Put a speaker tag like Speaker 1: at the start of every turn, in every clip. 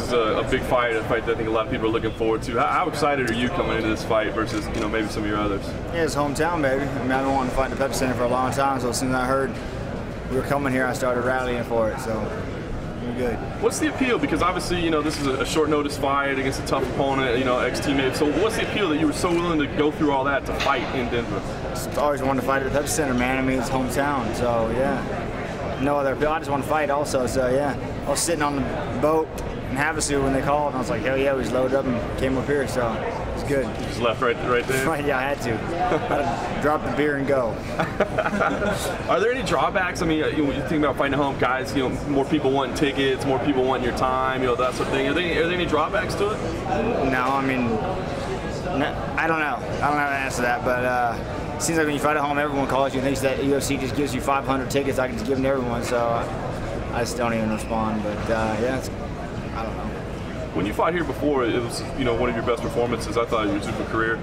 Speaker 1: is a big fight, a fight that I think a lot of people are looking forward to. How excited are you coming into this fight versus, you know, maybe some of your others?
Speaker 2: Yeah, it's hometown, baby. I mean, I've been wanting to fight in the Pepsi Center for a long time, so as soon as I heard we were coming here, I started rallying for it, so we're good.
Speaker 1: What's the appeal? Because obviously, you know, this is a short notice fight against a tough opponent, you know, ex-teammate. So what's the appeal that you were so willing to go through all that to fight in Denver?
Speaker 2: Just always wanted to fight at the Pepsi Center, man. I mean, it's hometown, so yeah. No other appeal. I just want to fight also, so yeah. I was sitting on the boat in Havasu when they called, and I was like, hell yeah, we just loaded up and came up here, so it's good.
Speaker 1: You just left right there?
Speaker 2: Right, yeah, I had to. I had to drop the beer and go.
Speaker 1: Are there any drawbacks? I mean, you think about fighting at home, guys, you know, more people want tickets, more people want your time, you know, that sort of thing. Are there any drawbacks to it?
Speaker 2: No, I mean, I don't know. I don't know how to answer that, but it seems like when you fight at home, everyone calls you and thinks that UFC just gives you 500 tickets. I can just give them to everyone, so I just don't even respond. But yeah, I don't know.
Speaker 1: When you fought here before, it was, you know, one of your best performances, I thought, in your super career.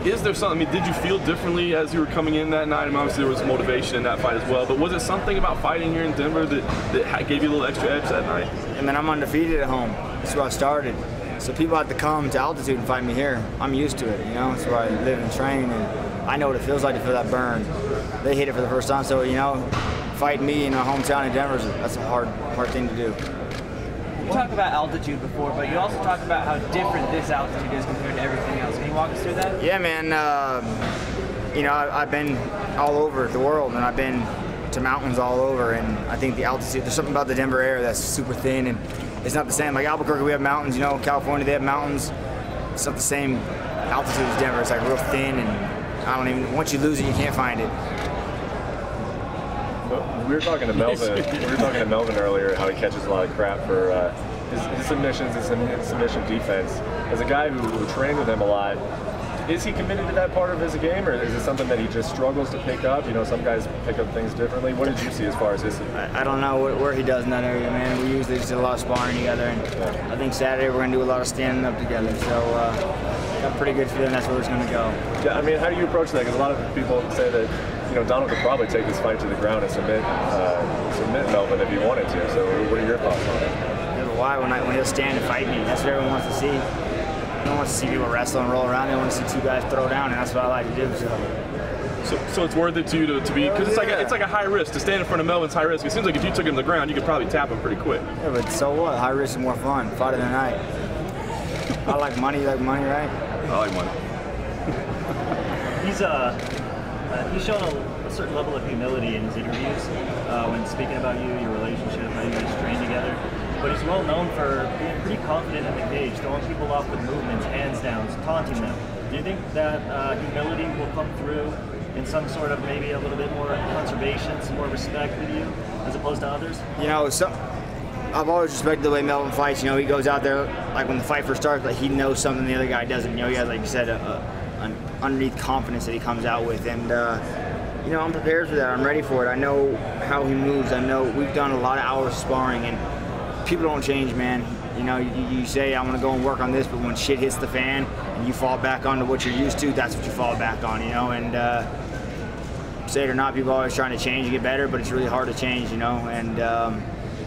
Speaker 1: Is there something, I mean, did you feel differently as you were coming in that night? I mean, obviously there was motivation in that fight as well, but was it something about fighting here in Denver that gave you a little extra edge that night?
Speaker 2: I mean, I'm undefeated at home. That's where I started. So people have to come to altitude and fight me here. I'm used to it, you know? It's where I live and train, and I know what it feels like to feel that burn. They hit it for the first time, so, you know, fighting me in a hometown in Denver, that's a hard thing to do.
Speaker 3: You talked about altitude before, but you also talked about how different this altitude is compared to everything else. Can you walk us through that?
Speaker 2: Yeah, man. You know, I've been all over the world, and I've been to mountains all over, and I think the altitude, there's something about the Denver air that's super thin, and it's not the same. Like Albuquerque, we have mountains, you know, California, they have mountains. It's not the same altitude as Denver. It's like real thin, and I don't even, once you lose it, you can't find it.
Speaker 4: We were talking to Melvin. Earlier, how he catches a lot of crap for his submissions, his submission defense. As a guy who trained with him a lot, is he committed to that part of his game, or is it something that he just struggles to pick up? You know, some guys pick up things differently. What did you see as far as his?
Speaker 2: I don't know where he does in that area, man. We usually just did a lot of sparring together, and yeah. I think Saturday we're going to do a lot of standing up together. So got a pretty good feeling that's where it's going to go.
Speaker 4: Yeah, I mean, how do you approach that? Because a lot of people say that, you know, Donald could probably take this fight to the ground and submit Melvin if he wanted to. So what are your thoughts on it?
Speaker 2: Yeah, but why? When he'll stand and fight me, that's what everyone wants to see. No one wants to see people wrestle and roll around. They want to see two guys throw down, and that's what I like to do.
Speaker 1: So it's worth it to you to be, because it's like a high risk to stand in front of Melvin's high risk. It seems like if you took him to the ground, you could probably tap him pretty quick.
Speaker 2: Yeah, but so what? High risk is more fun. Fight of the night. I like money. You like money, right?
Speaker 1: I like money.
Speaker 5: He's shown a certain level of humility in his interviews when speaking about you, your relationship, how you guys train together. But he's well known for being pretty confident in the cage, throwing people off with movements, hands downs, taunting them. Do you think that humility will come through in some sort of maybe a little bit more conservation, some more respect with you, as opposed to others?
Speaker 2: You know, I've always respected the way Melvin fights. You know, he goes out there, like when the fight first starts, like he knows something the other guy doesn't. You know, he has, like you said, an underneath confidence that he comes out with, and you know, I'm prepared for that. I'm ready for it. I know how he moves. I know we've done a lot of hours sparring, and people don't change, man. You know, you say, I'm gonna go and work on this, but when shit hits the fan and you fall back onto what you're used to, that's what you fall back on, you know, and say it or not, people are always trying to change and get better, but it's really hard to change, you know, and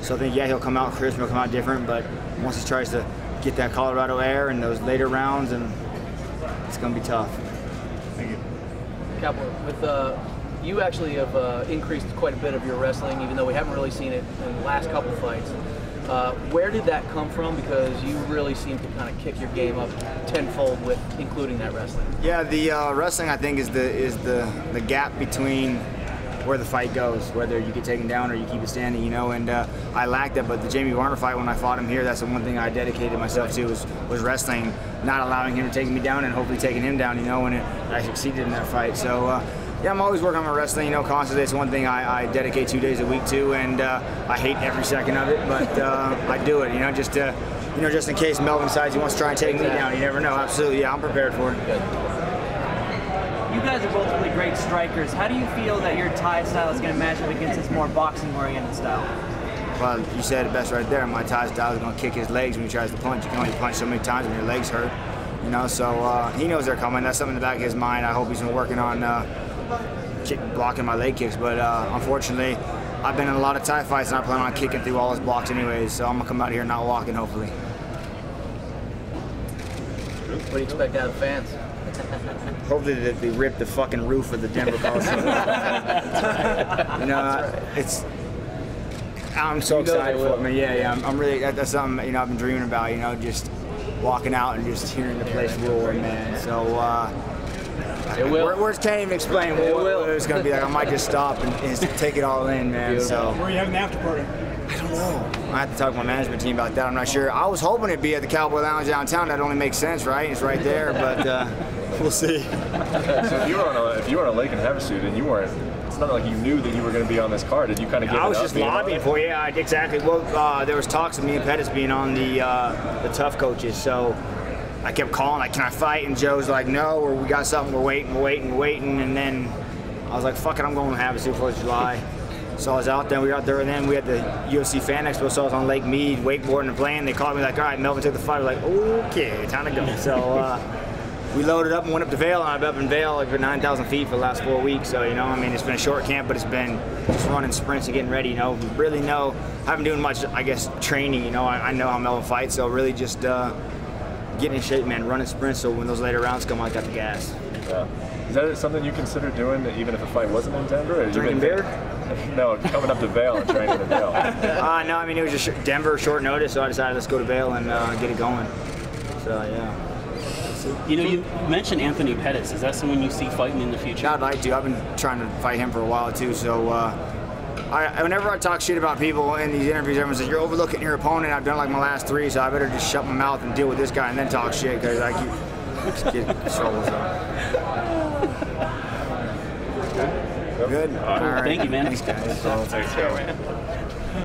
Speaker 2: so I think, yeah, he'll come out crisp, he'll come out different, but once he tries to get that Colorado air in those later rounds, and it's gonna be tough.
Speaker 5: Thank you.
Speaker 6: Cowboy, with you actually have increased quite a bit of your wrestling, even though we haven't really seen it in the last couple fights. Where did that come from? Because you really seem to kind of kick your game up tenfold with including that wrestling. Yeah,
Speaker 2: the wrestling, I think, is the gap between where the fight goes, whether you get taken down or you keep it standing, you know, and I lacked that, but the Jamie Varner fight, when I fought him here, that's the one thing I dedicated myself to was wrestling, not allowing him to take me down and hopefully taking him down, you know, and I succeeded in that fight. So yeah, I'm always working on my wrestling, you know, constantly. It's one thing I dedicate 2 days a week to, and I hate every second of it, but I do it, you know, just in case Melvin decides he wants to try and take me down. You never know. Absolutely, yeah, I'm prepared for it.
Speaker 3: You guys are both really great strikers. How do you feel that your Thai style is going to match up against his more boxing-oriented style?
Speaker 2: Well, you said it best right there. My Thai style is going to kick his legs when he tries to punch. You can only punch so many times when your legs hurt, you know. So he knows they're coming. That's something in the back of his mind. I hope he's been working on blocking my leg kicks, but unfortunately, I've been in a lot of Thai fights, and I plan on kicking through all his blocks anyways, so I'm going to come out here not walking, hopefully.
Speaker 6: What do you expect out of fans?
Speaker 2: Hopefully they rip the fucking roof of the Denver Coliseum. You know, it's. I'm so excited for it, man. Yeah, I'm really. That's something, you know, I've been dreaming about. You know, just walking out and just hearing the place roar, man. So. Words can't even explain what it's going to be like. I might just stop and just take it all in, man. So.
Speaker 7: Where are you having the after party?
Speaker 2: I don't know. I have to talk to my management team about that. I'm not sure. I was hoping it'd be at the Cowboy Lounge downtown. That only makes sense, right? It's right there, but we'll see.
Speaker 4: So if you were on a lake in Havasu, and you weren't, it's not like you knew that you were going to be on this card. Did you kind of get
Speaker 2: I was just lobbying for it. Yeah, exactly. Well, there was talks of me and Pettis being on the tough coaches, so I kept calling, like, can I fight? And Joe's like, no, or we got something, we're waiting. And then I was like, fuck it, I'm going to Havasu for July. So I was out there, we were out there, and then we had the UFC Fan Expo, so I was on Lake Mead, wakeboarding and playing. They called me like, all right, Melvin took the fight. We're like, okay, time to go. So we loaded up and went up to Vail, and I've been up in Vail like for 9,000 feet for the last 4 weeks. So, you know, I mean, it's been a short camp, but it's been just running sprints and getting ready, you know. Really I haven't doing much, I guess, training, you know. I know how Melvin fights, so really just getting in shape, man, running sprints, so when those later rounds come, I got the gas.
Speaker 4: Yeah. Is that something you consider doing even if the fight wasn't in Denver?
Speaker 2: Drinking beer?
Speaker 4: No, coming up to Vail and training in Vail.
Speaker 2: No, I mean, it was just Denver, short notice, so I decided let's go to Vail and get it going. So, yeah.
Speaker 8: You know, you mentioned Anthony Pettis. Is that someone you see fighting in the future?
Speaker 2: I'd like to. I've been trying to fight him for a while, too, so whenever I talk shit about people in these interviews, everyone says, you're overlooking your opponent. I've done like my last 3, so I better just shut my mouth and deal with this guy and then talk shit, because I keep getting trouble. Good?
Speaker 8: All right. Thank you, man.
Speaker 2: Thanks, guys.
Speaker 4: Thanks, man.